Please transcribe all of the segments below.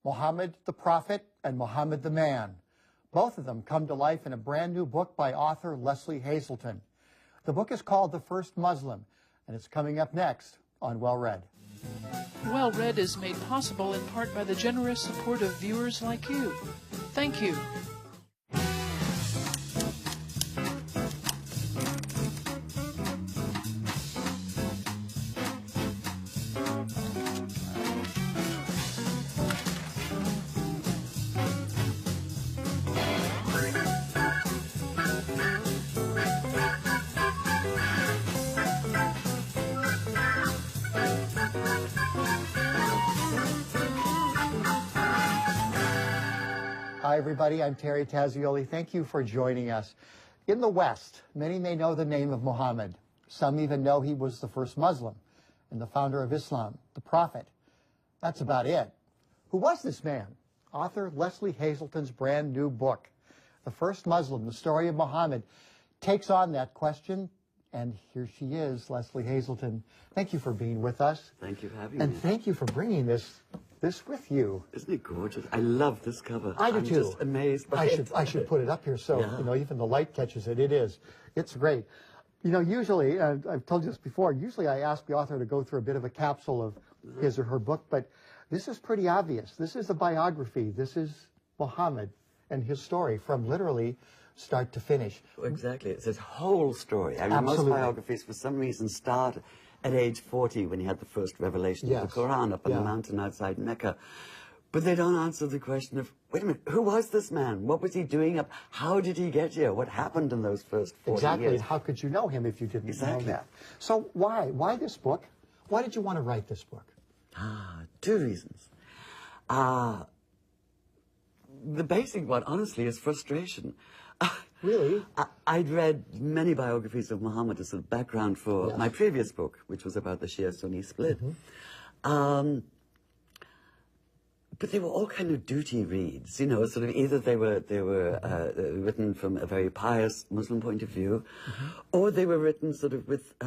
Muhammad the Prophet and Muhammad the Man. Both of them come to life in a brand new book by author Lesley Hazleton. The book is called The First Muslim, and it's coming up next on Well Read. Well Read is made possible in part by the generous support of viewers like you. Thank you. Hi, everybody. I'm Terry Tazioli. Thank you for joining us. In the West, many may know the name of Muhammad. Some even know he was the first Muslim and the founder of Islam, the Prophet. That's about it. Who was this man? Author Lesley Hazleton's brand new book, The First Muslim, The Story of Muhammad, takes on that question. And here she is, Lesley Hazleton. Thank you for being with us. Thank you for having me. And thank you for bringing this with you. Isn't it gorgeous? I love this cover. I do I'm too. Just amazed by it. I should put it up here so even the light catches it. It's great. Usually I've told you this before. Usually I ask the author to go through a bit of a capsule of his or her book, but this is pretty obvious. This is a biography. This is Muhammad and his story from literally start to finish. Exactly. It's his whole story. I mean, Absolutely. most biographies, for some reason, start at age 40 when he had the first revelation of the Quran up on the mountain outside Mecca. But they don't answer the question of, wait a minute, who was this man? What was he doing up? How did he get here? What happened in those first 40 years? Exactly. How could you know him if you didn't know that? So why? Why this book? Why did you want to write this book? Two reasons. The basic one, honestly, is frustration. Really? I'd read many biographies of Muhammad as a background for my previous book, which was about the Shia-Sunni split. But they were all kind of duty reads, sort of either they were written from a very pious Muslim point of view, or they were written sort of with,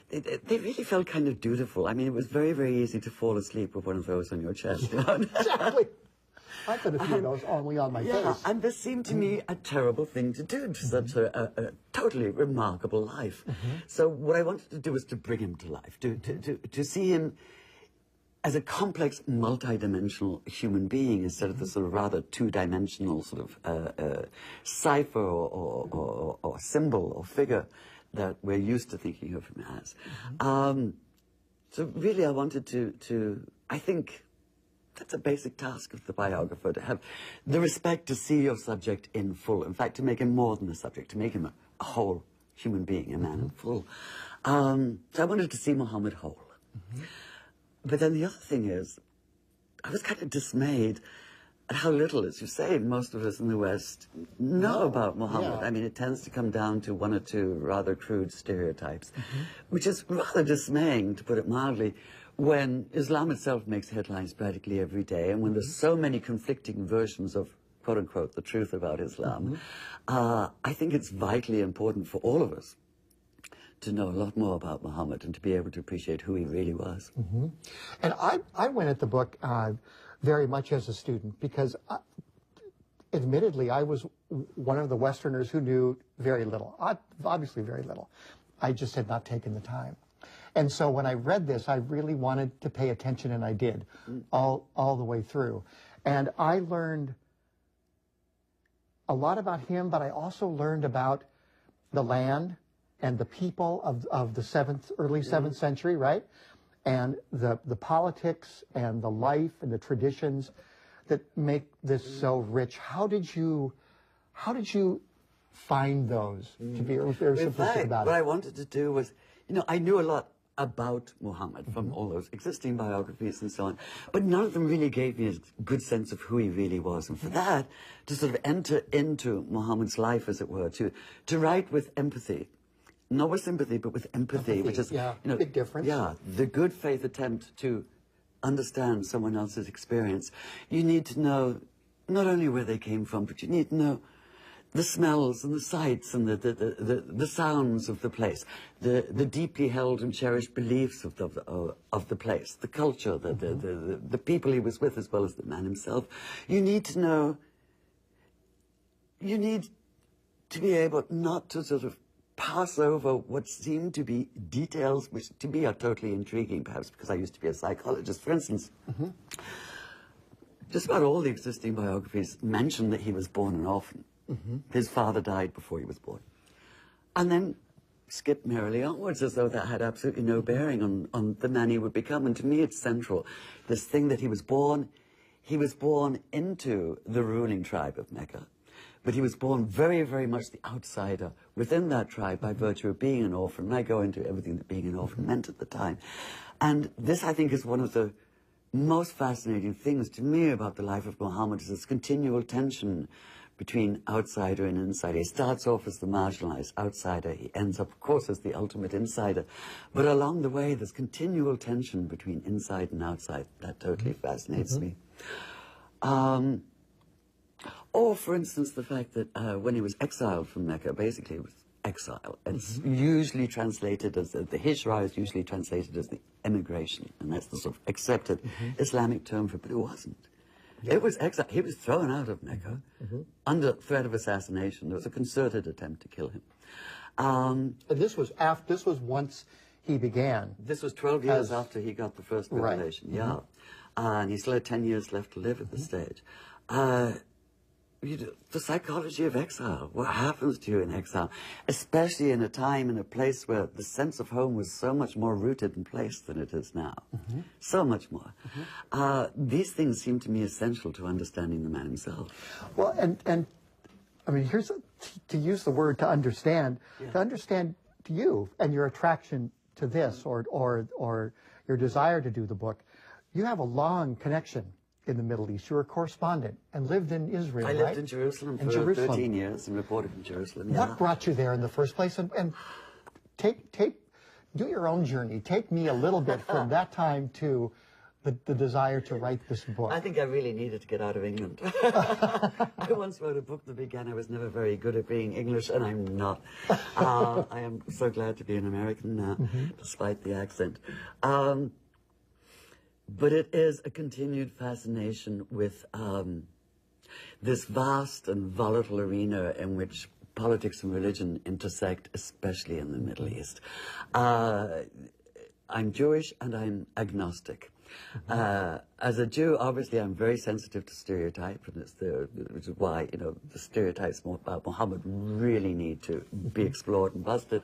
they really felt kind of dutiful. I mean, it was very, very easy to fall asleep with one of those on your chest. Exactly. I put a few of those only on my face. And this seemed to me a terrible thing to do to such a totally remarkable life. So what I wanted to do was to bring him to life, to see him as a complex, multi-dimensional human being instead of the sort of rather two-dimensional sort of cipher or symbol or figure that we're used to thinking of him as. So really I wanted to I think that's a basic task of the biographer, to have the respect to see your subject in full. In fact, to make him more than a subject, to make him a whole human being, a man in full. So I wanted to see Muhammad whole. But then the other thing is, I was kind of dismayed at how little, as you say, most of us in the West know about Muhammad. I mean, it tends to come down to one or two rather crude stereotypes, which is rather dismaying, to put it mildly, when Islam itself makes headlines practically every day, and when there's so many conflicting versions of, quote-unquote, the truth about Islam. I think it's vitally important for all of us to know a lot more about Muhammad and to be able to appreciate who he really was. And I went at the book very much as a student because, admittedly, I was one of the Westerners who knew very little, obviously very little. I just had not taken the time. And so when I read this, I really wanted to pay attention, and I did, all the way through. And I learned a lot about him, but I also learned about the land and the people of the early 7th century, right? And the politics and the life and the traditions that make this so rich. How did you find those to be very simplistic about it? What I wanted to do was, I knew a lot about Muhammad from all those existing biographies and so on, but none of them really gave me a good sense of who he really was. And for that, to sort of enter into Muhammad's life, as it were, to write with empathy, not with sympathy, but with empathy, which is, big difference. Yeah, the good faith attempt to understand someone else's experience. You need to know not only where they came from, but you need to know the smells and the sights and the sounds of the place, the deeply held and cherished beliefs of the place, the culture, the people he was with, as well as the man himself. You need to know, you need to be able not to sort of pass over what seem to be details which to me are totally intriguing, perhaps because I used to be a psychologist. For instance, just about all the existing biographies mention that he was born an orphan. His father died before he was born. And then skip merrily onwards as though that had absolutely no bearing on the man he would become. And to me it's central, this thing that he was born into the ruling tribe of Mecca. But he was born very, very much the outsider within that tribe by virtue of being an orphan. And I go into everything that being an orphan meant at the time. And this, I think, is one of the most fascinating things to me about the life of Muhammad, is this continual tension between outsider and insider. He starts off as the marginalized outsider. He ends up, of course, as the ultimate insider. But along the way, there's continual tension between inside and outside. That totally fascinates me. Or, for instance, the fact that when he was exiled from Mecca, basically it was exile. It's usually translated as, the hijra is usually translated as the emigration, and that's the sort of accepted Islamic term for it, but it wasn't. It was exile. He was thrown out of Mecca under threat of assassination. There was a concerted attempt to kill him. And this was once he began. This was 12 years after he got the first revelation, yeah. And he still had 10 years left to live at this stage. The psychology of exile, what happens to you in exile, especially in a time and a place where the sense of home was so much more rooted in place than it is now. So much more. These things seem to me essential to understanding the man himself. Well, and I mean, here's, to use the word to understand you and your attraction to this or your desire to do the book, you have a long connection in the Middle East. You were a correspondent and lived in Israel, I lived in Jerusalem for 13 years and reported from Jerusalem, yeah. What brought you there in the first place? And do your own journey. Take me a little bit from that time to the desire to write this book. I think I really needed to get out of England. I once wrote a book that began, I was never very good at being English, and I'm not. I am so glad to be an American now, despite the accent. But it is a continued fascination with this vast and volatile arena in which politics and religion intersect, especially in the Middle East. I'm Jewish and I'm agnostic. As a Jew, obviously, I'm very sensitive to stereotype, and which is why, the stereotypes about Muhammad really need to be explored and busted.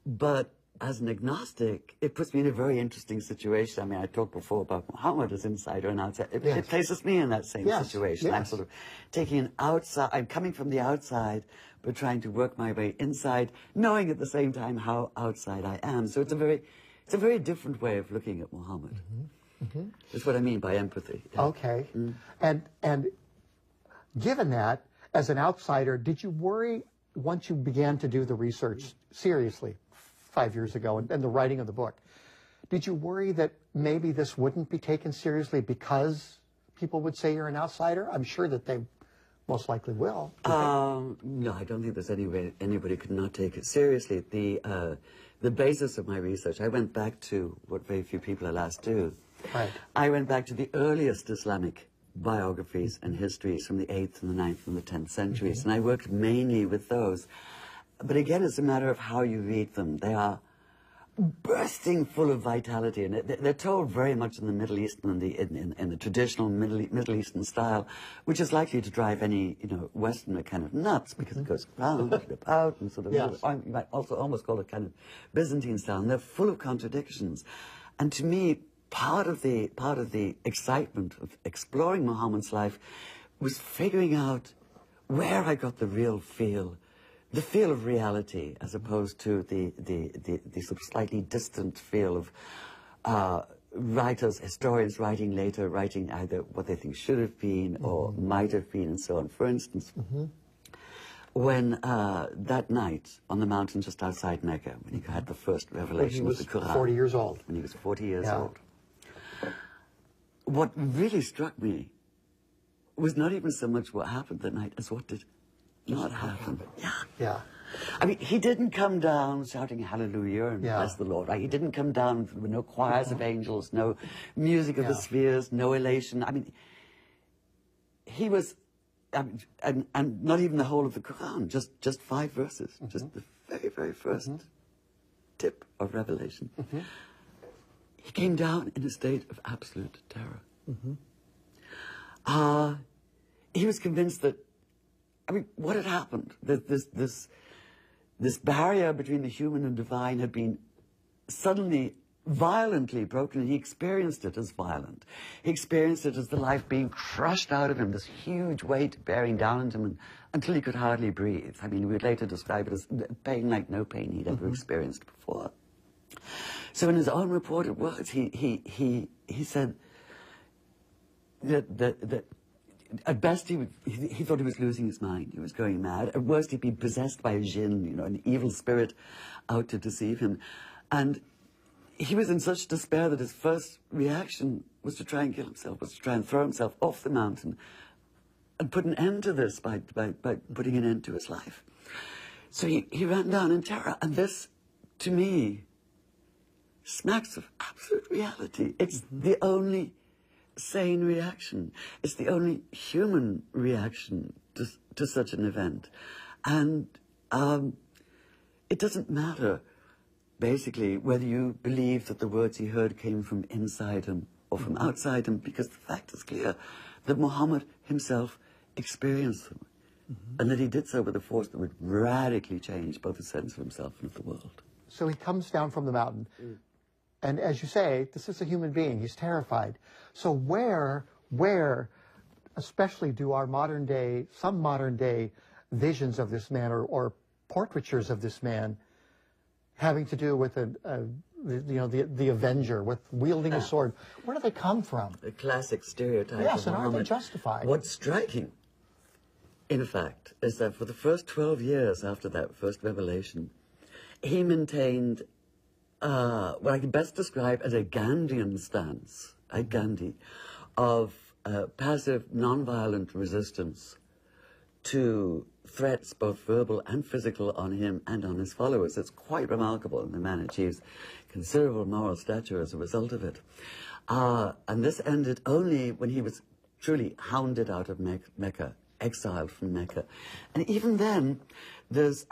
But as an agnostic, it puts me in a very interesting situation. I mean, I talked before about Muhammad as insider and outside. It places me in that same situation. I'm sort of taking an outside, I'm coming from the outside, but trying to work my way inside, knowing at the same time how outside I am. So it's a very different way of looking at Muhammad. That's what I mean by empathy. Yeah. Okay. And given that, as an outsider, did you worry once you began to do the research seriously 5 years ago and the writing of the book, did you worry that maybe this wouldn't be taken seriously because people would say you're an outsider? I'm sure that they most likely will. No, I don't think there's any way anybody could not take it seriously. The basis of my research, I went back to what very few people alas do. Right. I went back to the earliest Islamic biographies and histories from the 8th and the 9th and the 10th centuries, and I worked mainly with those. But again, it's a matter of how you read them. They are bursting full of vitality, and they're told very much in the Middle East and in the traditional Middle Eastern style, which is likely to drive any Westerner kind of nuts, because it goes round and about and sort of you might also almost call it kind of Byzantine style, and they're full of contradictions. And to me, part of the excitement of exploring Muhammad's life was figuring out where I got the real feel. The feel of reality, as opposed to the sort of slightly distant feel of writers, historians writing later, writing either what they think should have been or might have been, and so on. For instance, when that night on the mountain just outside Mecca, when he had the first revelation of the Quran. When he was 40 years old. When he was 40 years old. What really struck me was not even so much what happened that night as what did not happen. Yeah. Yeah. I mean, he didn't come down shouting hallelujah and bless the Lord, right? He didn't come down with no choirs of angels, no music of the spheres, no elation. I mean, he was, and not even the whole of the Quran, just 5 verses, just the very, very first tip of revelation. He came down in a state of absolute terror. He was convinced that, I mean, what had happened? That this barrier between the human and divine had been suddenly violently broken, and he experienced it as violent. He experienced it as the life being crushed out of him, this huge weight bearing down on him until he could hardly breathe. I mean, we would later describe it as pain like no pain he'd ever experienced before. So in his own reported words, he said that at best he thought he was losing his mind. He was going mad. At worst, he'd been possessed by a jinn, you know, an evil spirit out to deceive him. And he was in such despair that his first reaction was to try and kill himself, was to try and throw himself off the mountain and put an end to this by putting an end to his life. So he ran down in terror. And this, to me, smacks of absolute reality. It's the only sane reaction. It's the only human reaction to such an event. And it doesn't matter, basically, whether you believe that the words he heard came from inside him or from outside him, because the fact is clear that Muhammad himself experienced them, and that he did so with a force that would radically change both the sense of himself and of the world. So he comes down from the mountain. And as you say, this is a human being. He's terrified. So where, especially do our some modern day visions of this man or portraitures of this man having to do with the Avenger, with wielding a sword, where do they come from? The classic stereotype of Yes, and Muhammad. are they justified? What's striking, in fact, is that for the first 12 years after that first revelation, he maintained what I can best describe as a Gandhian stance, like Gandhi, of passive, non-violent resistance to threats, both verbal and physical, on him and on his followers. It's quite remarkable, and the man achieves considerable moral stature as a result of it. And this ended only when he was truly hounded out of Mecca, exiled from Mecca. And even then, there's...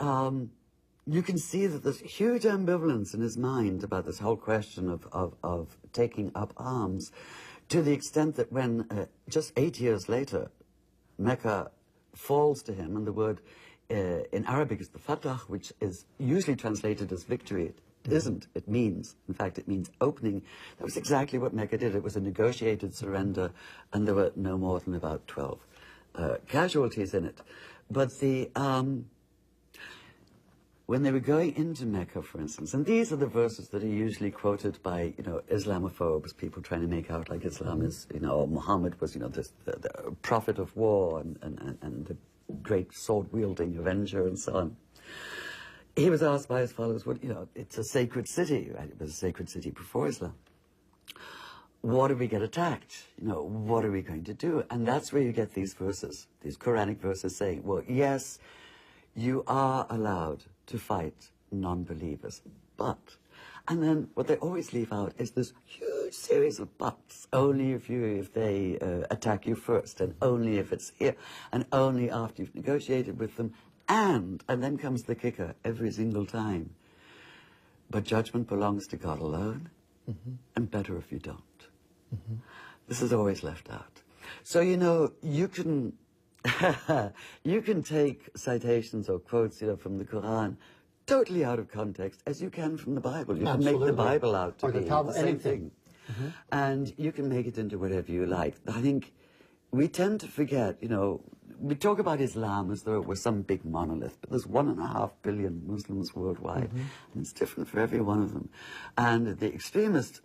you can see that there's huge ambivalence in his mind about this whole question of taking up arms, to the extent that when, just 8 years later, Mecca falls to him, and the word in Arabic is the Fatah, which is usually translated as victory. It isn't. It means, in fact, it means opening. That was exactly what Mecca did. It was a negotiated surrender, and there were no more than about 12 casualties in it. But when they were going into Mecca, for instance, and these are the verses that are usually quoted by, Islamophobes, people trying to make out like Islam is, Muhammad was, the prophet of war and the great sword-wielding avenger and so on. He was asked by his followers, it's a sacred city, right? It was a sacred city before Islam. What if we get attacked? What are we going to do? And that's where you get these verses, these Quranic verses saying, well, yes, you are allowed to fight non-believers, but, and then what they always leave out is this huge series of buts. Only if they attack you first, and only if it's here, and only after you've negotiated with them, and then comes the kicker every single time. But judgment belongs to God alone, and better if you don't. This is always left out. So, you can you can take citations or quotes, from the Quran totally out of context, as you can from the Bible. You can make the Bible out to be the same thing. And you can make it into whatever you like. I think we tend to forget, we talk about Islam as though it was some big monolith, but there's 1.5 billion Muslims worldwide, and it's different for every one of them. And the extremist,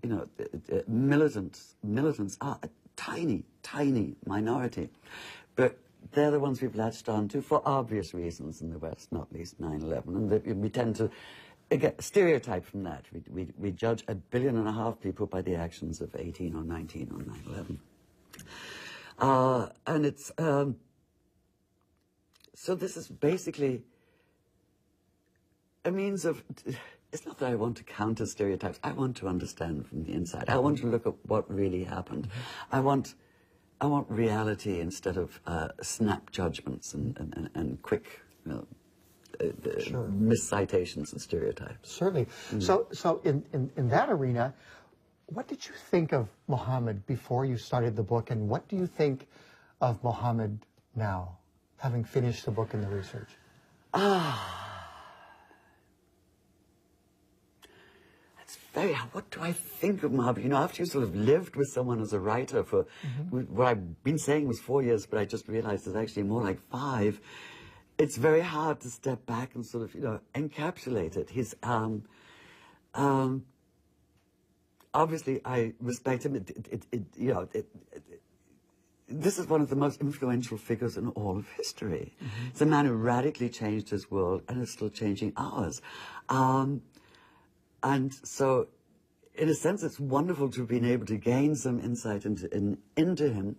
militants are a tiny, tiny minority. But they're the ones we've latched on to for obvious reasons in the West, not least 9/11. And we tend to stereotype from that. We judge 1.5 billion people by the actions of 18 or 19 on And it's, so this is basically a means of, it's not that I want to counter stereotypes. I want to understand from the inside. I want to look at what really happened. I want reality instead of snap judgments and quick, Sure. miscitations and stereotypes. Certainly. So in that arena, what did you think of Muhammad before you started the book, and what do you think of Muhammad now, having finished the book and the research? What do I think of Muhammad? You know, after you sort of lived with someone as a writer for what I've been saying was 4 years, but I just realized it's actually more like 5. It's very hard to step back and sort of, encapsulate it. He's, obviously I respect him. This is one of the most influential figures in all of history. It's a man who radically changed his world and is still changing ours. And so, in a sense, it's wonderful to have been able to gain some insight into him,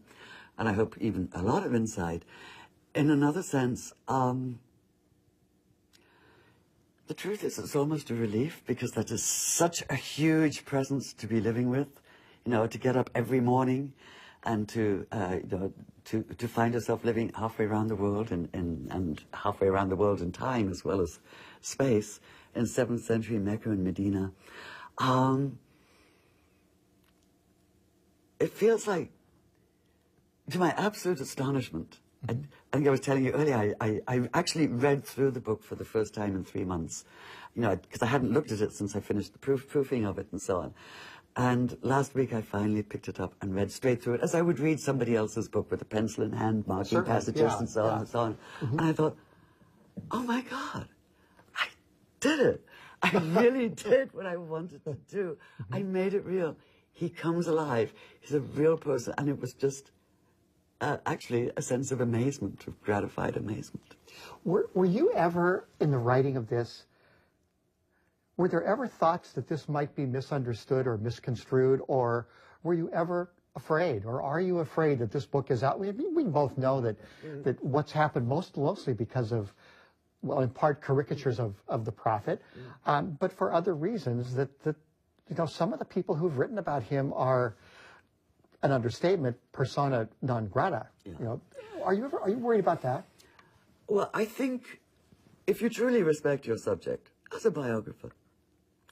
and I hope even a lot of insight. In another sense, the truth is it's almost a relief, because that is such a huge presence to be living with, to get up every morning and to find yourself living halfway around the world and halfway around the world in time as well as space, in 7th century Mecca and Medina. It feels like, to my absolute astonishment, I think I was telling you earlier, I actually read through the book for the first time in 3 months, because I hadn't looked at it since I finished the proofing of it and so on. And last week I finally picked it up and read straight through it, as I would read somebody else's book with a pencil in hand, marking passages and so on and so on. And I thought, oh my God, I did it. I really did what I wanted to do. I made it real. He comes alive. He's a real person. And it was just actually a sense of amazement, of gratified amazement. Were you ever, in the writing of this, were there ever thoughts that this might be misunderstood or misconstrued, or were you ever afraid, or are you afraid that this book is out? We both know that what's happened mostly because of, well, in part caricatures of the prophet, but for other reasons that some of the people who've written about him are, an understatement, persona non grata. Are you worried about that? Well, I think if you truly respect your subject as a biographer,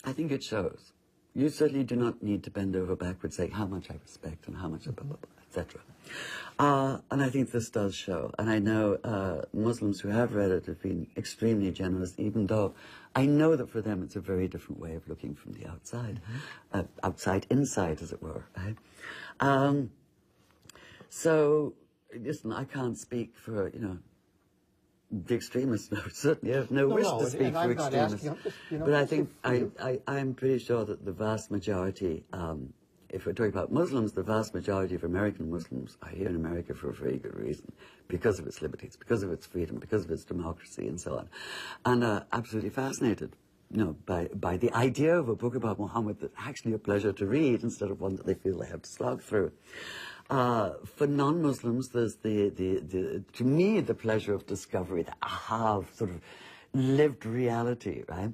I think it shows. You certainly do not need to bend over backwards saying how much I respect and how much, etc. And I think this does show. And I know Muslims who have read it have been extremely generous, even though I know that for them it's a very different way of looking from the outside, outside inside, as it were. Right? So, listen, I can't speak for, the extremists. No, certainly I have no wish to speak for extremists. But I think I'm pretty sure that the vast majority, if we're talking about Muslims, the vast majority of American Muslims are here in America for a very good reason, because of its liberties, because of its freedom, because of its democracy, and so on, and are absolutely fascinated, by the idea of a book about Muhammad that's actually a pleasure to read instead of one that they feel they have to slog through. For non-Muslims, there's to me, the pleasure of discovery, the aha, sort of lived reality, right?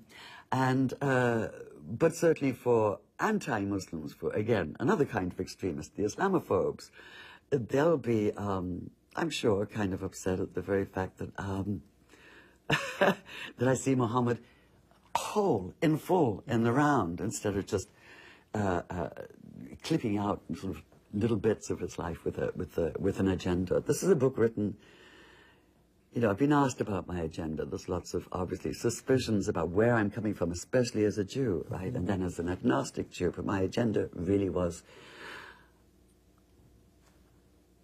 And, but certainly for anti-Muslims, for, again, another kind of extremist, the Islamophobes, they'll be, I'm sure, kind of upset at the very fact that, that I see Muhammad whole, in full, in the round, instead of just clipping out sort of little bits of his life with an agenda. This is a book written, I've been asked about my agenda. There's lots of, obviously, suspicions about where I'm coming from, especially as a Jew, right? And then as an agnostic Jew. But my agenda really was,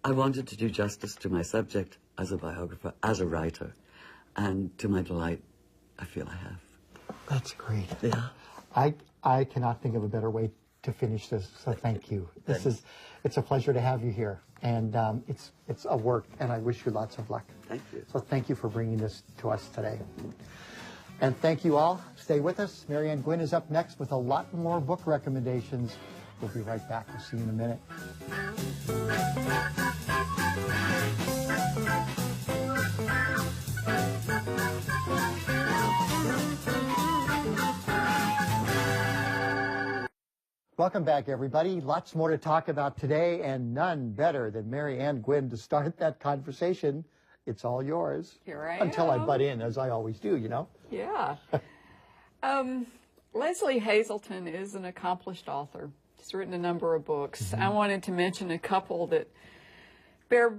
I wanted to do justice to my subject as a biographer, as a writer. And to my delight, I feel I have. That's great. Yeah. I cannot think of a better way to finish this, so thank you. It's a pleasure to have you here, and it's a work, and I wish you lots of luck. Thank you. So thank you for bringing this to us today. And thank you all. Stay with us. Marianne Gwynn is up next with a lot more book recommendations. We'll be right back. We'll see you in a minute. Welcome back, everybody. Lots more to talk about today, and none better than Mary Ann Gwynn to start that conversation. It's all yours. Here I Until I am. butt in, as I always do, you know? Yeah. Lesley Hazleton is an accomplished author. She's written a number of books. I wanted to mention a couple that bear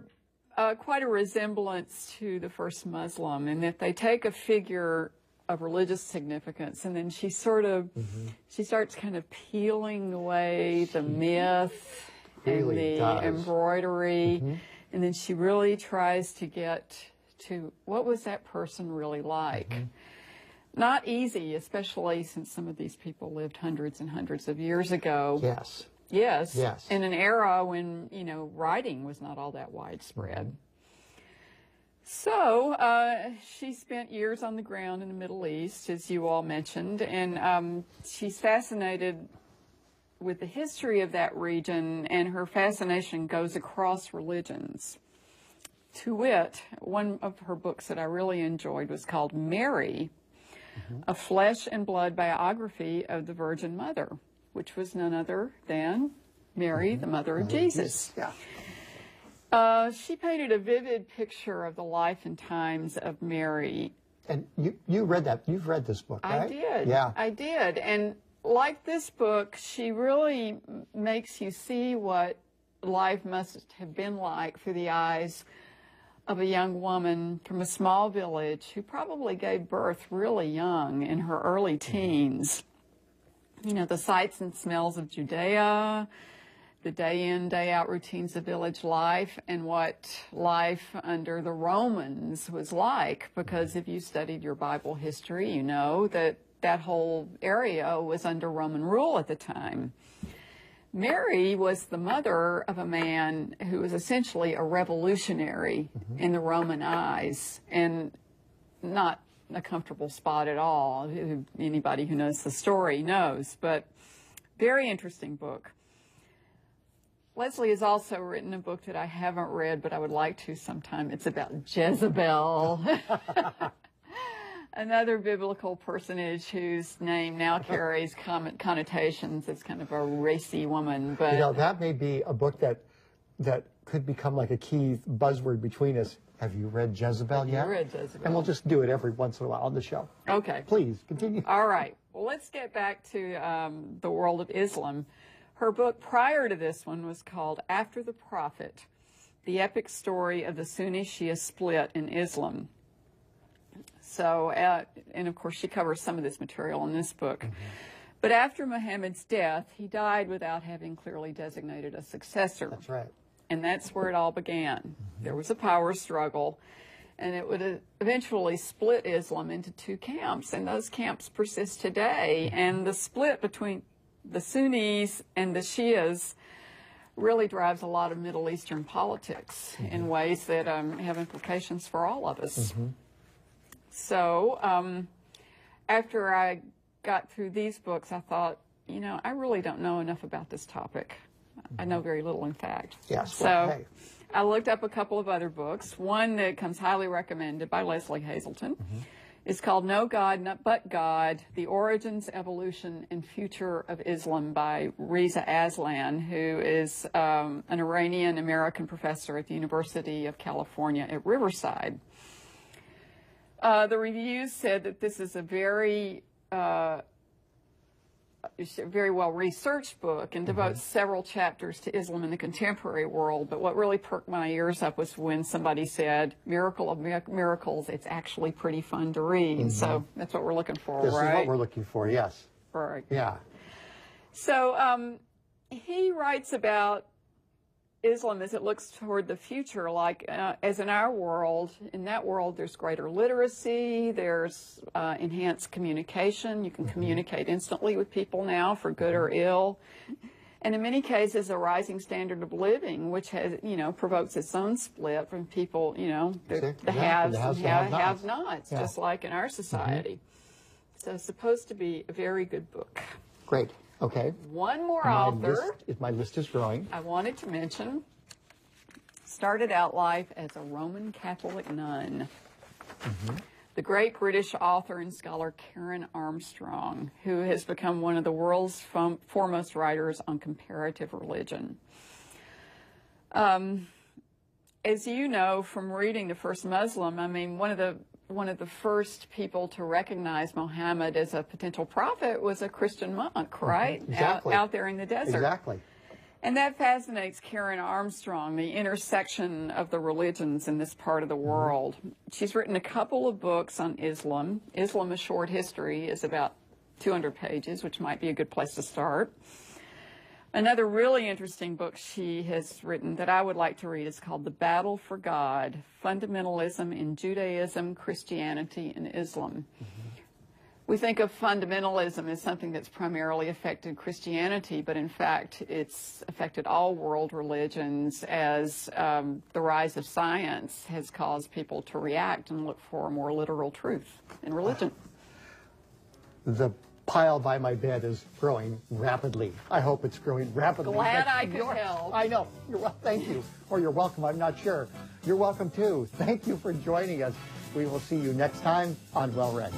quite a resemblance to the first Muslim, in that they take a figure of religious significance, and then she sort of, she starts kind of peeling away the myth and the embroidery, and then she really tries to get to what was that person really like. Not easy, especially since some of these people lived hundreds and hundreds of years ago. Yes. Yes. Yes. In an era when, you know, writing was not all that widespread. So she spent years on the ground in the Middle East, as you all mentioned, and she's fascinated with the history of that region, and her fascination goes across religions. To wit, one of her books that I really enjoyed was called Mary, a flesh and blood biography of the Virgin Mother, which was none other than Mary, the mother of Jesus. Yeah. She painted a vivid picture of the life and times of Mary. And you read that. You've read this book, right? I did. Yeah. I did. And like this book, she really makes you see what life must have been like through the eyes of a young woman from a small village who probably gave birth really young, in her early teens. You know, the sights and smells of Judea, the day-in, day-out routines of village life, and what life under the Romans was like. Because if you studied your Bible history, you know that that whole area was under Roman rule at the time. Mary was the mother of a man who was essentially a revolutionary in the Roman eyes, and not a comfortable spot at all. Anybody who knows the story knows, but very interesting book. Lesley has also written a book that I haven't read, but I would like to sometime. It's about Jezebel, another biblical personage whose name now carries connotations as kind of a racy woman. But You know, that may be a book that could become like a key buzzword between us. Have you read Jezebel yet? I read Jezebel. And we'll just do it every once in a while on the show. Okay. Please, continue. All right. Well, let's get back to the world of Islam. Her book prior to this one was called After the Prophet, the epic story of the Sunni-Shia split in Islam. So, and of course, she covers some of this material in this book. But after Muhammad's death, he died without having clearly designated a successor. That's right. And that's where it all began. There was a power struggle, and it would eventually split Islam into two camps, and those camps persist today. And the split between the Sunnis and the Shias really drives a lot of Middle Eastern politics in ways that have implications for all of us. So after I got through these books, I thought, you know, I really don't know enough about this topic. I know very little, in fact. Yes. So Well, hey. I looked up a couple of other books. One that comes highly recommended by Lesley Hazleton. It's called No God But God, The Origins, Evolution, and Future of Islam by Reza Aslan, who is an Iranian-American professor at the University of California at Riverside. The reviews said that this is a very well-researched book and devotes several chapters to Islam in the contemporary world. But what really perked my ears up was when somebody said, miracle of miracles, it's actually pretty fun to read. So that's what we're looking for, This right? is what we're looking for, yes. Right. Yeah. So he writes about Islam as it looks toward the future, like as in our world. In that world, there's greater literacy, there's enhanced communication. You can communicate instantly with people now, for good or ill. And in many cases, a rising standard of living, which has, you know, provokes its own split from people, you know, the haves and have-nots, just like in our society. So it's supposed to be a very good book. Great. Okay. One more author. My list is growing. I wanted to mention. started out life as a Roman Catholic nun. The great British author and scholar Karen Armstrong, who has become one of the world's foremost writers on comparative religion. As you know from reading The First Muslim, I mean, one of the first people to recognize Muhammad as a potential prophet was a Christian monk, right? Exactly. Out there in the desert. Exactly. And that fascinates Karen Armstrong, the intersection of the religions in this part of the world. She's written a couple of books on Islam. Islam: A Short History is about 200 pages, which might be a good place to start. Another really interesting book she has written that I would like to read is called The Battle for God: Fundamentalism in Judaism, Christianity, and Islam. We think of fundamentalism as something that's primarily affected Christianity, but in fact, it's affected all world religions as the rise of science has caused people to react and look for a more literal truth in religion. The pile by my bed is growing rapidly. I hope it's growing rapidly. Glad I could help. I know. Thank you. Or you're welcome. I'm not sure. You're welcome too. Thank you for joining us. We will see you next time on Well Read.